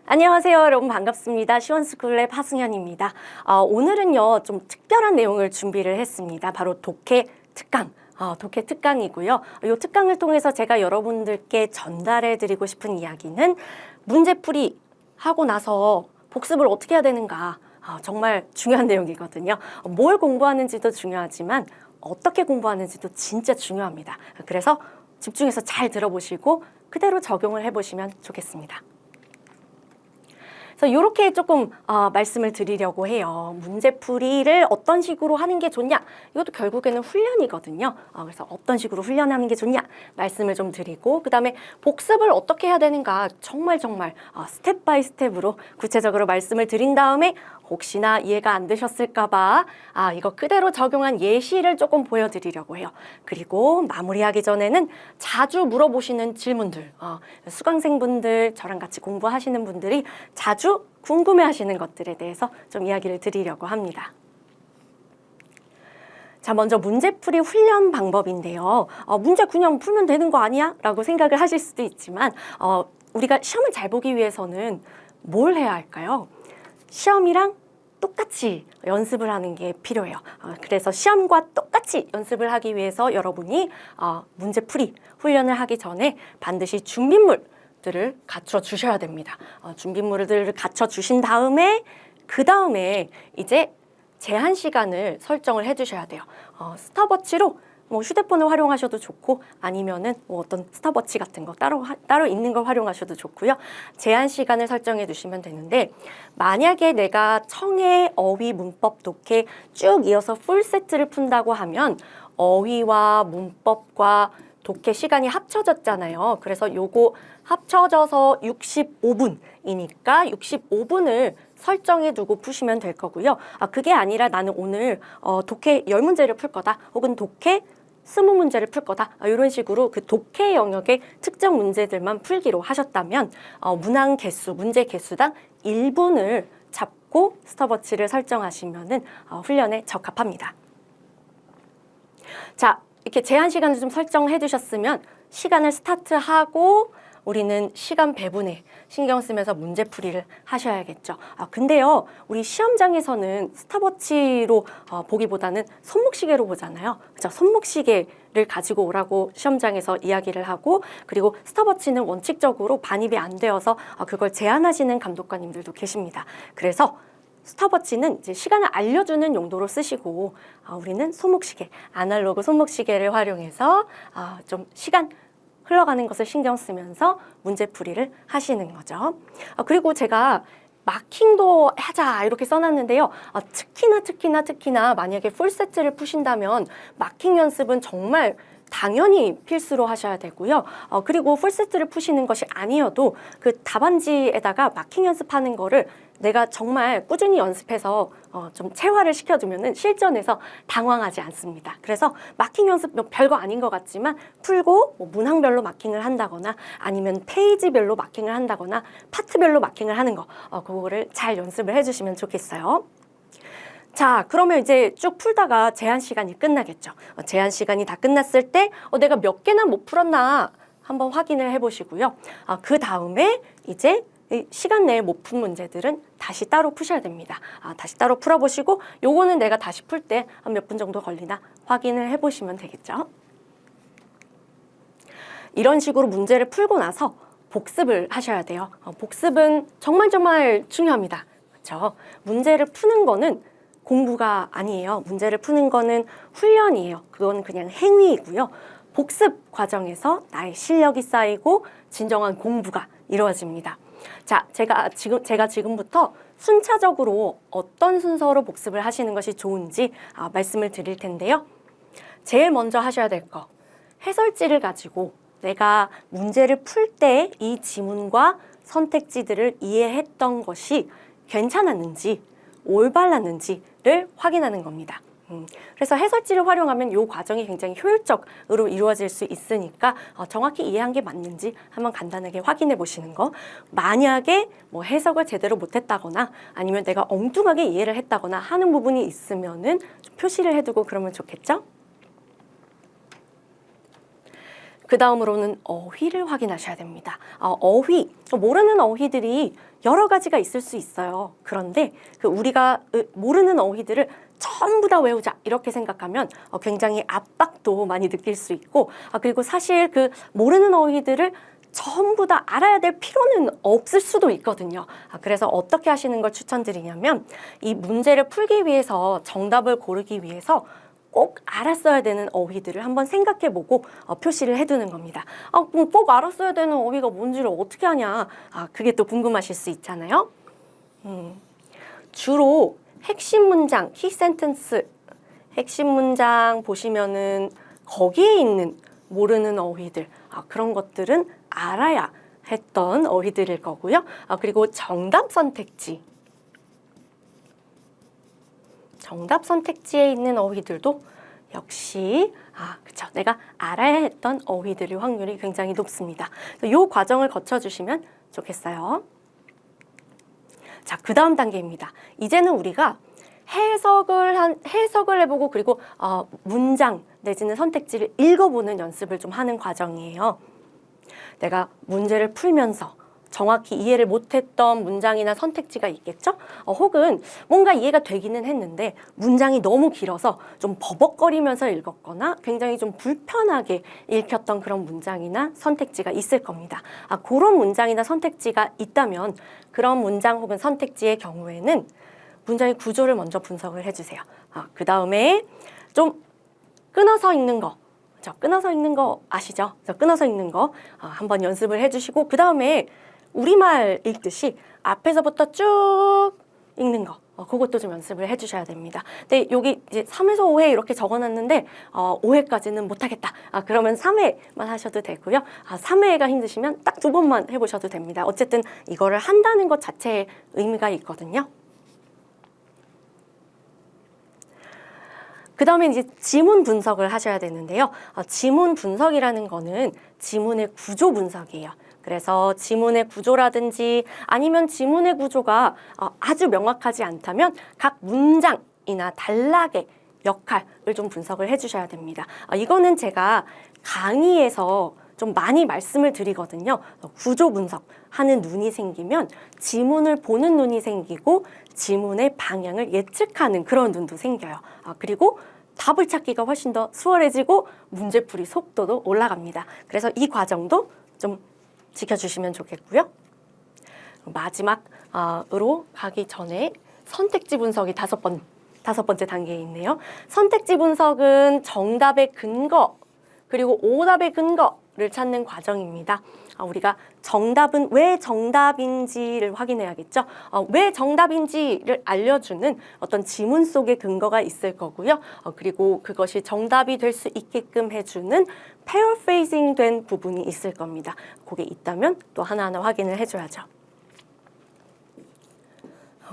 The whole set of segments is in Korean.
안녕하세요, 여러분. 반갑습니다. 시원스쿨의 파승현입니다. 오늘은요, 좀 특별한 내용을 준비를 했습니다. 바로 독해 특강. 독해 특강이고요. 이 특강을 통해서 제가 여러분들께 전달해 드리고 싶은 이야기는 문제풀이 하고 나서 복습을 어떻게 해야 되는가. 정말 중요한 내용이거든요. 뭘 공부하는지도 중요하지만 어떻게 공부하는지도 진짜 중요합니다. 그래서 집중해서 잘 들어보시고 그대로 적용을 해보시면 좋겠습니다. 그래서 이렇게 조금 말씀을 드리려고 해요. 문제풀이를 어떤 식으로 하는 게 좋냐? 이것도 결국에는 훈련이거든요. 그래서 어떤 식으로 훈련하는 게 좋냐? 말씀을 좀 드리고 그 다음에 복습을 어떻게 해야 되는가? 정말 스텝 바이 스텝으로 구체적으로 말씀을 드린 다음에 혹시나 이해가 안 되셨을까 봐 이거 그대로 적용한 예시를 조금 보여드리려고 해요. 그리고 마무리하기 전에는 자주 물어보시는 질문들, 수강생분들, 저랑 같이 공부하시는 분들이 자주 궁금해하시는 것들에 대해서 좀 이야기를 드리려고 합니다. 자, 먼저 문제풀이 훈련 방법인데요. 문제 그냥 풀면 되는 거 아니야? 라고 생각을 하실 수도 있지만 우리가 시험을 잘 보기 위해서는 뭘 해야 할까요? 시험이랑 똑같이 연습을 하는 게 필요해요. 그래서 시험과 똑같이 연습을 하기 위해서 여러분이 문제풀이 훈련을 하기 전에 반드시 준비물들을 갖춰 주셔야 됩니다. 준비물들을 갖춰 주신 다음에 그 다음에 이제 제한 시간을 설정을 해주셔야 돼요. 스탑워치로 휴대폰을 활용하셔도 좋고 아니면은 어떤 스탑워치 같은 거 따로 있는 걸 활용하셔도 좋고요. 제한 시간을 설정해 두시면 되는데 만약에 내가 청해, 어휘, 문법, 독해 쭉 이어서 풀 세트를 푼다고 하면 어휘와 문법과 독해 시간이 합쳐졌잖아요. 그래서 요거 합쳐져서 65분이니까 65분을 설정해 두고 푸시면 될 거고요. 그게 아니라 나는 오늘 독해 10문제를 풀 거다. 혹은 독해 20문제를 풀 거다. 이런 식으로 그 독해 영역의 특정 문제들만 풀기로 하셨다면 문항 개수, 문제 개수당 1분을 잡고 스톱워치를 설정하시면은 훈련에 적합합니다. 자, 이렇게 제한 시간을 좀 설정해 두셨으면 시간을 스타트하고 우리는 시간 배분에 신경 쓰면서 문제풀이를 하셔야겠죠. 근데요, 우리 시험장에서는 스탑워치로 보기보다는 손목시계로 보잖아요. 그렇죠? 손목시계를 가지고 오라고 시험장에서 이야기를 하고 그리고 스탑워치는 원칙적으로 반입이 안 되어서 그걸 제한하시는 감독관님들도 계십니다. 그래서 스탑워치는 이제 시간을 알려주는 용도로 쓰시고 우리는 손목시계, 아날로그 손목시계를 활용해서 좀 시간 흘러가는 것을 신경 쓰면서 문제풀이를 하시는 거죠. 그리고 제가 마킹도 하자 이렇게 써놨는데요. 특히나 만약에 풀세트를 푸신다면 마킹 연습은 정말 당연히 필수로 하셔야 되고요. 그리고 풀세트를 푸시는 것이 아니어도 그 답안지에다가 마킹 연습하는 거를 내가 정말 꾸준히 연습해서 좀 체화를 시켜두면은 실전에서 당황하지 않습니다. 그래서 마킹 연습 별거 아닌 것 같지만 풀고 문항별로 마킹을 한다거나 아니면 페이지별로 마킹을 한다거나 파트별로 마킹을 하는 거 그거를 잘 연습을 해주시면 좋겠어요. 자, 그러면 이제 쭉 풀다가 제한 시간이 끝나겠죠. 제한 시간이 다 끝났을 때 내가 몇 개나 못 풀었나 한번 확인을 해보시고요. 그 다음에 이제 시간 내에 못 푼 문제들은 다시 따로 푸셔야 됩니다. 다시 따로 풀어보시고 요거는 내가 다시 풀 때 한 몇 분 정도 걸리나 확인을 해보시면 되겠죠. 이런 식으로 문제를 풀고 나서 복습을 하셔야 돼요. 복습은 정말 중요합니다. 그렇죠? 문제를 푸는 거는 공부가 아니에요. 문제를 푸는 거는 훈련이에요. 그건 그냥 행위이고요. 복습 과정에서 나의 실력이 쌓이고 진정한 공부가 이루어집니다. 자, 제가 지금부터 순차적으로 어떤 순서로 복습을 하시는 것이 좋은지 말씀을 드릴 텐데요. 제일 먼저 하셔야 될 거, 해설지를 가지고 내가 문제를 풀 때 이 지문과 선택지들을 이해했던 것이 괜찮았는지 올바랐는지를 확인하는 겁니다. 그래서 해설지를 활용하면 이 과정이 굉장히 효율적으로 이루어질 수 있으니까 정확히 이해한 게 맞는지 한번 간단하게 확인해 보시는 거. 만약에 해석을 제대로 못했다거나 아니면 내가 엉뚱하게 이해를 했다거나 하는 부분이 있으면은 좀 표시를 해두고 그러면 좋겠죠? 그 다음으로는 어휘를 확인하셔야 됩니다. 어휘, 모르는 어휘들이 여러 가지가 있을 수 있어요. 그런데 우리가 모르는 어휘들을 전부 다 외우자 이렇게 생각하면 굉장히 압박도 많이 느낄 수 있고, 그리고 사실 그 모르는 어휘들을 전부 다 알아야 될 필요는 없을 수도 있거든요. 그래서 어떻게 하시는 걸 추천드리냐면, 이 문제를 풀기 위해서 정답을 고르기 위해서 꼭 알았어야 되는 어휘들을 한번 생각해보고 표시를 해두는 겁니다. 그럼 꼭 알았어야 되는 어휘가 뭔지를 어떻게 하냐? 그게 또 궁금하실 수 있잖아요. 주로 핵심 문장, 키 센텐스, 핵심 문장 보시면은 거기에 있는 모르는 어휘들, 그런 것들은 알아야 했던 어휘들일 거고요. 그리고 정답 선택지. 정답 선택지에 있는 어휘들도 역시 그쵸, 내가 알아야 했던 어휘들의 확률이 굉장히 높습니다. 이 과정을 거쳐주시면 좋겠어요. 자, 그 다음 단계입니다. 이제는 우리가 해석을 해보고, 그리고 문장 내지는 선택지를 읽어보는 연습을 좀 하는 과정이에요. 내가 문제를 풀면서 정확히 이해를 못했던 문장이나 선택지가 있겠죠? 혹은 뭔가 이해가 되기는 했는데 문장이 너무 길어서 좀 버벅거리면서 읽었거나 굉장히 좀 불편하게 읽혔던 그런 문장이나 선택지가 있을 겁니다. 그런 문장이나 선택지가 있다면 그런 문장 혹은 선택지의 경우에는 문장의 구조를 먼저 분석을 해주세요. 그 다음에 좀 끊어서 읽는 거, 끊어서 읽는 거 아시죠? 끊어서 읽는 거 한번 연습을 해주시고, 그 다음에 우리말 읽듯이 앞에서부터 쭉 읽는 거, 그것도 좀 연습을 해주셔야 됩니다. 근데 여기 이제 3에서 5회 이렇게 적어놨는데 5회까지는 못하겠다. 그러면 3회만 하셔도 되고요. 3회가 힘드시면 딱 2번만 해보셔도 됩니다. 어쨌든 이거를 한다는 것 자체에 의미가 있거든요. 그 다음에 이제 지문 분석을 하셔야 되는데요. 지문 분석이라는 거는 지문의 구조 분석이에요. 그래서 지문의 구조라든지 아니면 지문의 구조가 아주 명확하지 않다면 각 문장이나 단락의 역할을 좀 분석을 해주셔야 됩니다. 이거는 제가 강의에서 좀 많이 말씀을 드리거든요. 구조 분석하는 눈이 생기면 지문을 보는 눈이 생기고 지문의 방향을 예측하는 그런 눈도 생겨요. 그리고 답을 찾기가 훨씬 더 수월해지고 문제풀이 속도도 올라갑니다. 그래서 이 과정도 좀 지켜주시면 좋겠고요. 마지막으로 가기 전에 선택지 분석이 다섯 번째 단계에 있네요. 선택지 분석은 정답의 근거 그리고 오답의 근거를 찾는 과정입니다. 우리가 정답은 왜 정답인지를 확인해야겠죠. 왜 정답인지를 알려주는 어떤 지문 속의 근거가 있을 거고요. 그리고 그것이 정답이 될 수 있게끔 해주는 paraphrasing 된 부분이 있을 겁니다. 그게 있다면 또 하나하나 확인을 해줘야죠.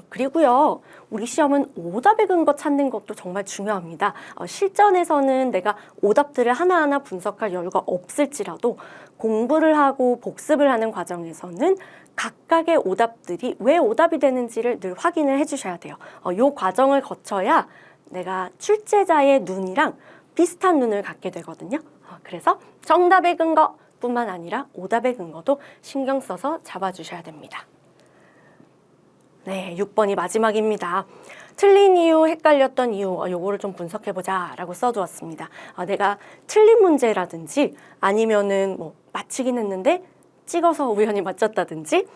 그리고요, 우리 시험은 오답의 근거 찾는 것도 정말 중요합니다. 실전에서는 내가 오답들을 하나하나 분석할 여유가 없을지라도 공부를 하고 복습을 하는 과정에서는 각각의 오답들이 왜 오답이 되는지를 늘 확인을 해주셔야 돼요. 이 과정을 거쳐야 내가 출제자의 눈이랑 비슷한 눈을 갖게 되거든요. 그래서 정답의 근거뿐만 아니라 오답의 근거도 신경 써서 잡아주셔야 됩니다. 네, 6번이 마지막입니다. 틀린 이유, 헷갈렸던 이유, 요거를 좀 분석해보자 라고 써두었습니다. 내가 틀린 문제라든지 아니면은 뭐 맞히긴 했는데 찍어서 우연히 맞췄다든지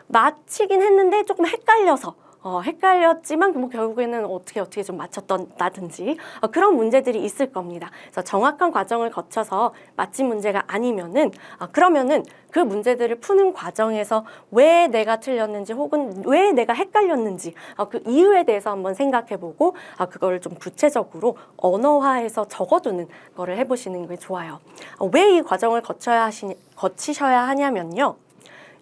맞히긴 했는데 조금 헷갈려서 헷갈렸지만 뭐 결국에는 어떻게 좀 맞췄다든지 그런 문제들이 있을 겁니다. 그래서 정확한 과정을 거쳐서 맞힌 문제가 아니면은 그러면은 그 문제들을 푸는 과정에서 왜 내가 틀렸는지 혹은 왜 내가 헷갈렸는지 그 이유에 대해서 한번 생각해보고 그걸 좀 구체적으로 언어화해서 적어두는 거를 해보시는 게 좋아요. 왜 이 과정을 거치셔야 하냐면요.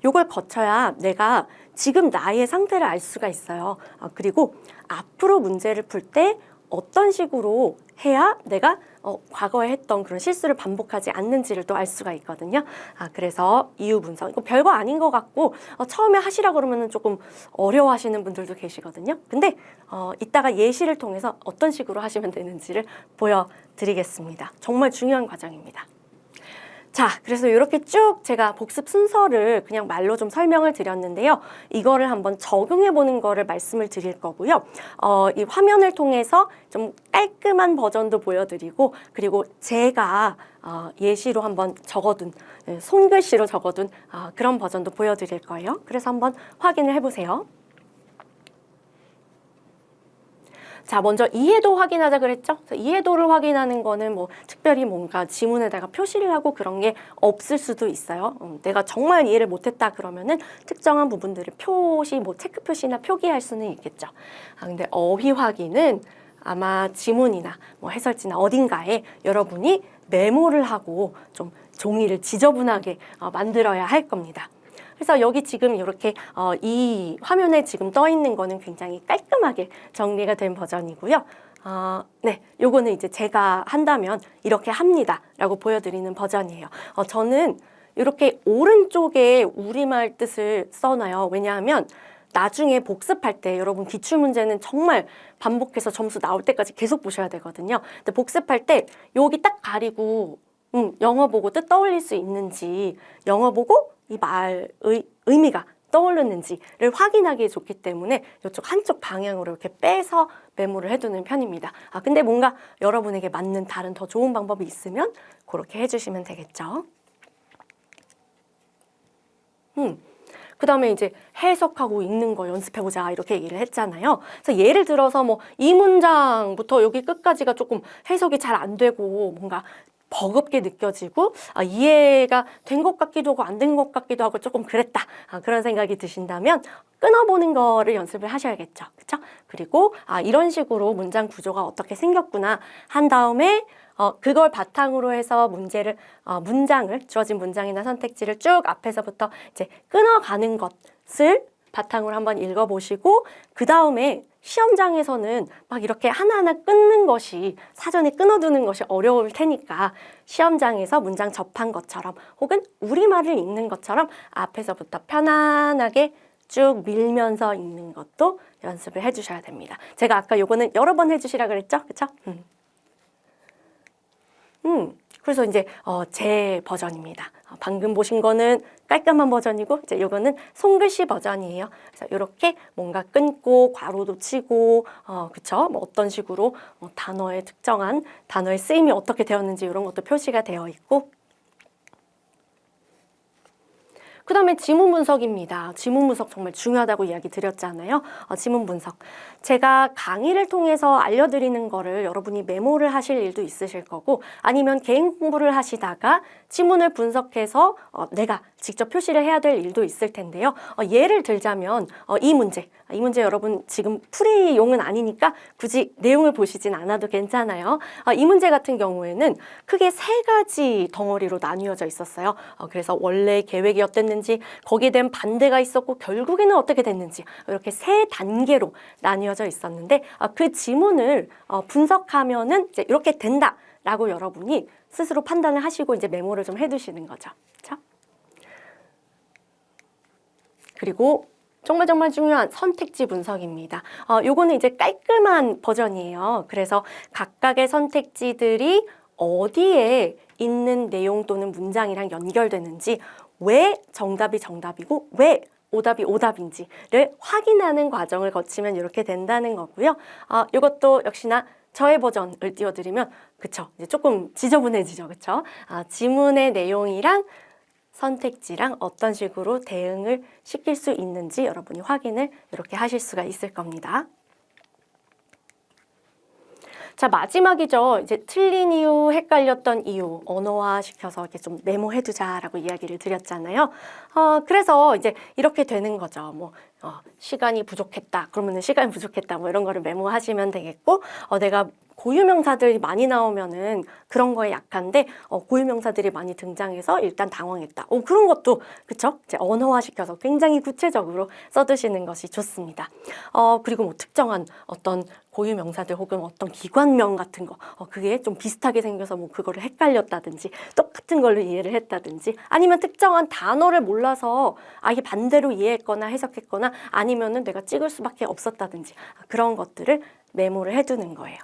요걸 거쳐야 내가 지금 나의 상태를 알 수가 있어요. 그리고 앞으로 문제를 풀 때 어떤 식으로 해야 내가 과거에 했던 그런 실수를 반복하지 않는지를 또 알 수가 있거든요. 그래서 이유 분석, 이거 별거 아닌 것 같고 처음에 하시라 그러면 조금 어려워하시는 분들도 계시거든요. 근데 이따가 예시를 통해서 어떤 식으로 하시면 되는지를 보여드리겠습니다. 정말 중요한 과정입니다. 자, 그래서 이렇게 쭉 제가 복습 순서를 그냥 말로 좀 설명을 드렸는데요. 이거를 한번 적용해 보는 거를 말씀을 드릴 거고요. 이 화면을 통해서 좀 깔끔한 버전도 보여드리고, 그리고 제가 예시로 한번 적어둔, 손글씨로 적어둔 그런 버전도 보여드릴 거예요. 그래서 한번 확인을 해보세요. 자, 먼저 이해도 확인하자 그랬죠? 이해도를 확인하는 거는 뭐 특별히 뭔가 지문에다가 표시를 하고 그런 게 없을 수도 있어요. 내가 정말 이해를 못했다 그러면은 특정한 부분들을 표시, 뭐 체크 표시나 표기할 수는 있겠죠. 근데 어휘 확인은 아마 지문이나 뭐 해설지나 어딘가에 여러분이 메모를 하고 좀 종이를 지저분하게 만들어야 할 겁니다. 그래서 여기 지금 이렇게 이 화면에 지금 떠 있는 거는 굉장히 깔끔하게 정리가 된 버전이고요. 네, 요거는 이제 제가 한다면 이렇게 합니다 라고 보여드리는 버전이에요. 저는 이렇게 오른쪽에 우리말 뜻을 써놔요. 왜냐하면 나중에 복습할 때 여러분 기출문제는 정말 반복해서 점수 나올 때까지 계속 보셔야 되거든요. 근데 복습할 때 여기 딱 가리고 영어 보고 뜻 떠올릴 수 있는지, 영어 보고 이 말의 의미가 떠오르는지를 확인하기 좋기 때문에 이쪽 한쪽 방향으로 이렇게 빼서 메모를 해두는 편입니다. 근데 뭔가 여러분에게 맞는 다른 더 좋은 방법이 있으면 그렇게 해주시면 되겠죠. 그 다음에 이제 해석하고 읽는 거 연습해보자 이렇게 얘기를 했잖아요. 그래서 예를 들어서 뭐 이 문장부터 여기 끝까지가 조금 해석이 잘 안 되고 뭔가 버겁게 느껴지고 이해가 된 것 같기도 하고 안 된 것 같기도 하고 조금 그랬다 그런 생각이 드신다면 끊어보는 거를 연습을 하셔야겠죠. 그렇죠? 그리고 이런 식으로 문장 구조가 어떻게 생겼구나 한 다음에 그걸 바탕으로 해서 문장을 주어진 문장이나 선택지를 쭉 앞에서부터 이제 끊어가는 것을 바탕으로 한번 읽어보시고 그 다음에 시험장에서는 막 이렇게 하나하나 끊는 것이 사전에 끊어두는 것이 어려울 테니까 시험장에서 문장 접한 것처럼 혹은 우리말을 읽는 것처럼 앞에서부터 편안하게 쭉 밀면서 읽는 것도 연습을 해주셔야 됩니다. 제가 아까 요거는 여러 번 해주시라 그랬죠? 그쵸? 그래서 이제 제 버전입니다. 방금 보신 거는 깔끔한 버전이고 이제 요거는 손글씨 버전이에요. 그래서 이렇게 뭔가 끊고 괄호도 치고 그쵸? 뭐 어떤 식으로 단어의 특정한 단어의 쓰임이 어떻게 되었는지 이런 것도 표시가 되어 있고 그 다음에 지문 분석입니다. 지문 분석 정말 중요하다고 이야기 드렸잖아요. 지문 분석. 제가 강의를 통해서 알려드리는 거를 여러분이 메모를 하실 일도 있으실 거고 아니면 개인 공부를 하시다가 지문을 분석해서 내가 직접 표시를 해야 될 일도 있을 텐데요. 예를 들자면 이 문제 여러분 지금 풀이용은 아니니까 굳이 내용을 보시진 않아도 괜찮아요. 이 문제 같은 경우에는 크게 3가지 덩어리로 나뉘어져 있었어요. 그래서 원래 계획이 어땠는지 거기에 대한 반대가 있었고 결국에는 어떻게 됐는지 이렇게 3단계로 나뉘어져 있었는데 그 지문을 분석하면은 이제 이렇게 된다라고 여러분이 스스로 판단을 하시고 이제 메모를 좀 해두시는 거죠. 그렇죠? 그리고 정말 중요한 선택지 분석입니다. 요거는 이제 깔끔한 버전이에요. 그래서 각각의 선택지들이 어디에 있는 내용 또는 문장이랑 연결되는지 왜 정답이 정답이고 왜 오답이 오답인지를 확인하는 과정을 거치면 이렇게 된다는 거고요. 이것도 역시나 저의 버전을 띄워드리면 그쵸 이제 조금 지저분해지죠. 그쵸? 지문의 내용이랑 선택지랑 어떤 식으로 대응을 시킬 수 있는지 여러분이 확인을 이렇게 하실 수가 있을 겁니다. 자, 마지막이죠. 이제 틀린 이유, 헷갈렸던 이유, 언어화 시켜서 이렇게 좀 메모해두자라고 이야기를 드렸잖아요. 그래서 이제 이렇게 되는 거죠. 뭐, 시간이 부족했다. 그러면은 시간이 부족했다. 뭐 이런 거를 메모하시면 되겠고, 내가 고유명사들이 많이 나오면은 그런 거에 약한데 고유명사들이 많이 등장해서 일단 당황했다. 그런 것도 그쵸? 이제 언어화시켜서 굉장히 구체적으로 써두시는 것이 좋습니다. 그리고 뭐 특정한 어떤 고유명사들 혹은 어떤 기관명 같은 거 그게 좀 비슷하게 생겨서 뭐 그거를 헷갈렸다든지 똑같은 걸로 이해를 했다든지 아니면 특정한 단어를 몰라서 아예 반대로 이해했거나 해석했거나 아니면은 내가 찍을 수밖에 없었다든지 그런 것들을 메모를 해두는 거예요.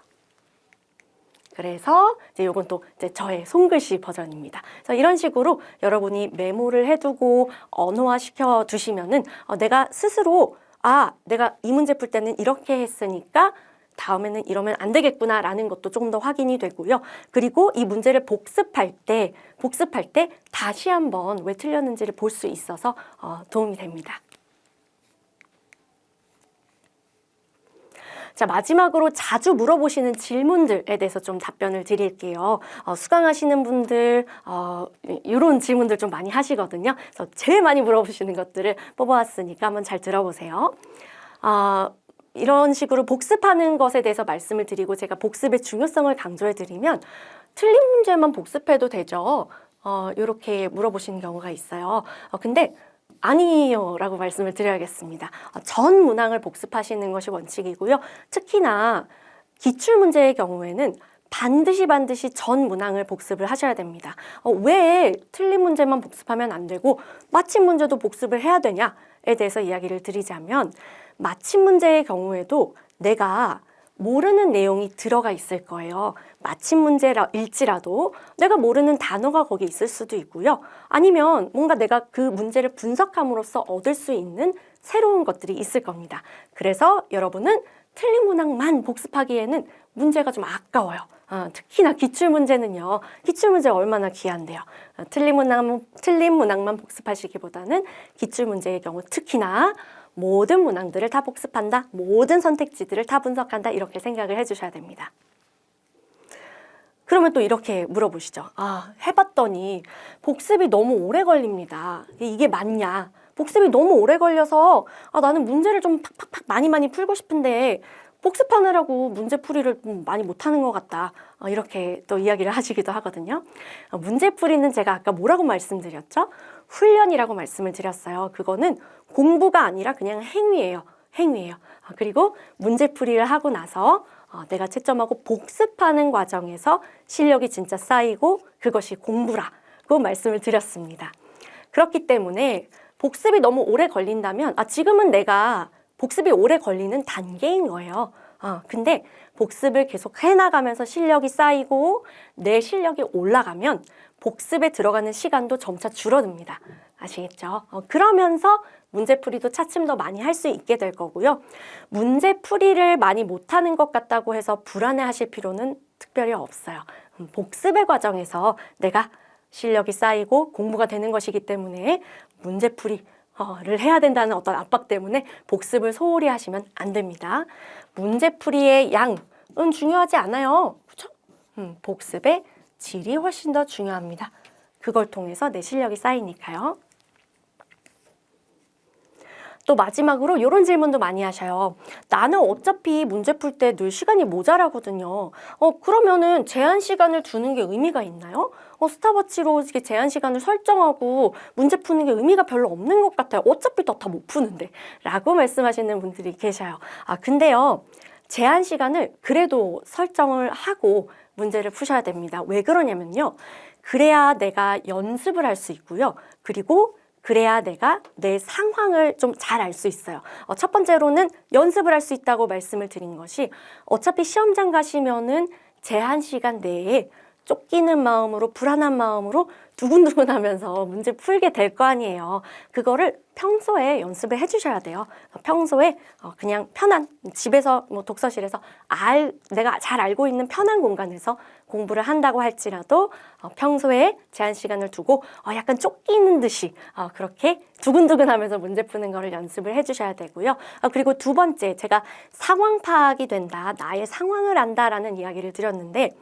그래서 이제 요건 또 이제 저의 손글씨 버전입니다. 그래서 이런 식으로 여러분이 메모를 해두고 언어화 시켜 두시면은 내가 스스로 내가 이 문제 풀 때는 이렇게 했으니까 다음에는 이러면 안 되겠구나라는 것도 조금 더 확인이 되고요. 그리고 이 문제를 복습할 때 다시 한번 왜 틀렸는지를 볼 수 있어서 도움이 됩니다. 자, 마지막으로 자주 물어보시는 질문들에 대해서 좀 답변을 드릴게요. 수강하시는 분들 이런 질문들 좀 많이 하시거든요. 그래서 제일 많이 물어보시는 것들을 뽑아왔으니까 한번 잘 들어보세요. 이런 식으로 복습하는 것에 대해서 말씀을 드리고 제가 복습의 중요성을 강조해 드리면 틀린 문제만 복습해도 되죠. 이렇게 물어보시는 경우가 있어요. 근데 아니에요 라고 말씀을 드려야겠습니다. 전 문항을 복습하시는 것이 원칙이고요. 특히나 기출문제의 경우에는 반드시 전 문항을 복습을 하셔야 됩니다. 왜 틀린 문제만 복습하면 안 되고 맞힌 문제도 복습을 해야 되냐에 대해서 이야기를 드리자면 맞힌 문제의 경우에도 내가 모르는 내용이 들어가 있을 거예요. 맞힌 문제일지라도 내가 모르는 단어가 거기 있을 수도 있고요. 아니면 뭔가 내가 그 문제를 분석함으로써 얻을 수 있는 새로운 것들이 있을 겁니다. 그래서 여러분은 틀린 문항만 복습하기에는 문제가 좀 아까워요. 특히나 기출문제는요. 기출문제 얼마나 귀한데요. 틀린 문항만 복습하시기보다는 기출문제의 경우 특히나 모든 문항들을 다 복습한다. 모든 선택지들을 다 분석한다. 이렇게 생각을 해주셔야 됩니다. 그러면 또 이렇게 물어보시죠. 해봤더니 복습이 너무 오래 걸립니다. 이게 맞냐? 복습이 너무 오래 걸려서 나는 문제를 좀 팍팍팍 많이 풀고 싶은데 복습하느라고 문제풀이를 많이 못하는 것 같다. 이렇게 또 이야기를 하시기도 하거든요. 문제풀이는 제가 아까 뭐라고 말씀드렸죠? 훈련이라고 말씀을 드렸어요. 그거는 공부가 아니라 그냥 행위예요. 그리고 문제풀이를 하고 나서 내가 채점하고 복습하는 과정에서 실력이 진짜 쌓이고 그것이 공부라고 말씀을 드렸습니다. 그렇기 때문에 복습이 너무 오래 걸린다면 지금은 내가 복습이 오래 걸리는 단계인 거예요. 근데 복습을 계속 해나가면서 실력이 쌓이고 내 실력이 올라가면 복습에 들어가는 시간도 점차 줄어듭니다. 아시겠죠? 그러면서 문제풀이도 차츰 더 많이 할 수 있게 될 거고요. 문제풀이를 많이 못하는 것 같다고 해서 불안해하실 필요는 특별히 없어요. 복습의 과정에서 내가 실력이 쌓이고 공부가 되는 것이기 때문에 문제풀이를 해야 된다는 어떤 압박 때문에 복습을 소홀히 하시면 안 됩니다. 문제풀이의 양은 중요하지 않아요. 그렇죠? 복습의 질이 훨씬 더 중요합니다. 그걸 통해서 내 실력이 쌓이니까요. 또 마지막으로 이런 질문도 많이 하셔요. 나는 어차피 문제 풀 때 늘 시간이 모자라거든요. 그러면은 제한 시간을 두는 게 의미가 있나요? 스탑워치로 이렇게 제한 시간을 설정하고 문제 푸는 게 의미가 별로 없는 것 같아요. 어차피 다 못 푸는데 라고 말씀하시는 분들이 계셔요. 근데요. 제한 시간을 그래도 설정을 하고 문제를 푸셔야 됩니다. 왜 그러냐면요. 그래야 내가 연습을 할 수 있고요. 그리고 그래야 내가 내 상황을 좀 잘 알 수 있어요. 첫 번째로는 연습을 할 수 있다고 말씀을 드린 것이 어차피 시험장 가시면은 제한 시간 내에 쫓기는 마음으로 불안한 마음으로 두근두근하면서 문제 풀게 될 거 아니에요. 그거를 평소에 연습을 해주셔야 돼요. 평소에 그냥 편한 집에서 독서실에서 내가 잘 알고 있는 편한 공간에서 공부를 한다고 할지라도 평소에 제한 시간을 두고 약간 쫓기는 듯이 그렇게 두근두근하면서 문제 푸는 거를 연습을 해주셔야 되고요. 그리고 두 번째, 제가 상황 파악이 된다, 나의 상황을 안다라는 이야기를 드렸는데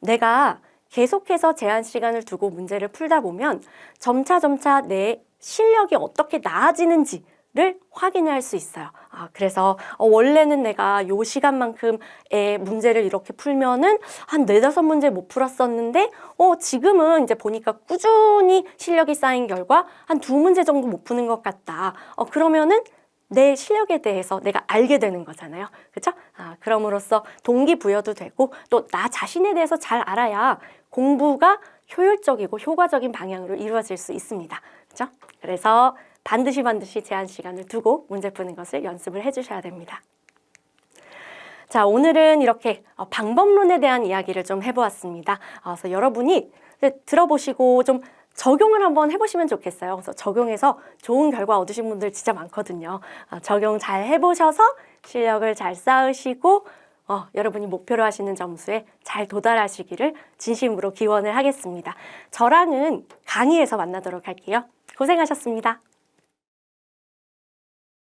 내가 계속해서 제한 시간을 두고 문제를 풀다 보면 점차 내 실력이 어떻게 나아지는지를 확인할 수 있어요. 그래서 원래는 내가 요 시간만큼의 문제를 이렇게 풀면은 한 4-5문제 못 풀었었는데 지금은 이제 보니까 꾸준히 실력이 쌓인 결과 한 2문제 정도 못 푸는 것 같다. 그러면은 내 실력에 대해서 내가 알게 되는 거잖아요. 그렇죠? 그럼으로써 동기부여도 되고 또 나 자신에 대해서 잘 알아야 공부가 효율적이고 효과적인 방향으로 이루어질 수 있습니다. 그렇죠? 그래서 반드시 제한 시간을 두고 문제 푸는 것을 연습을 해주셔야 됩니다. 자, 오늘은 이렇게 방법론에 대한 이야기를 좀 해보았습니다. 그래서 여러분이 들어보시고 좀 적용을 한번 해보시면 좋겠어요. 그래서 적용해서 좋은 결과 얻으신 분들 진짜 많거든요. 적용 잘 해보셔서 실력을 잘 쌓으시고 여러분이 목표로 하시는 점수에 잘 도달하시기를 진심으로 기원을 하겠습니다. 저랑은 강의에서 만나도록 할게요. 고생하셨습니다.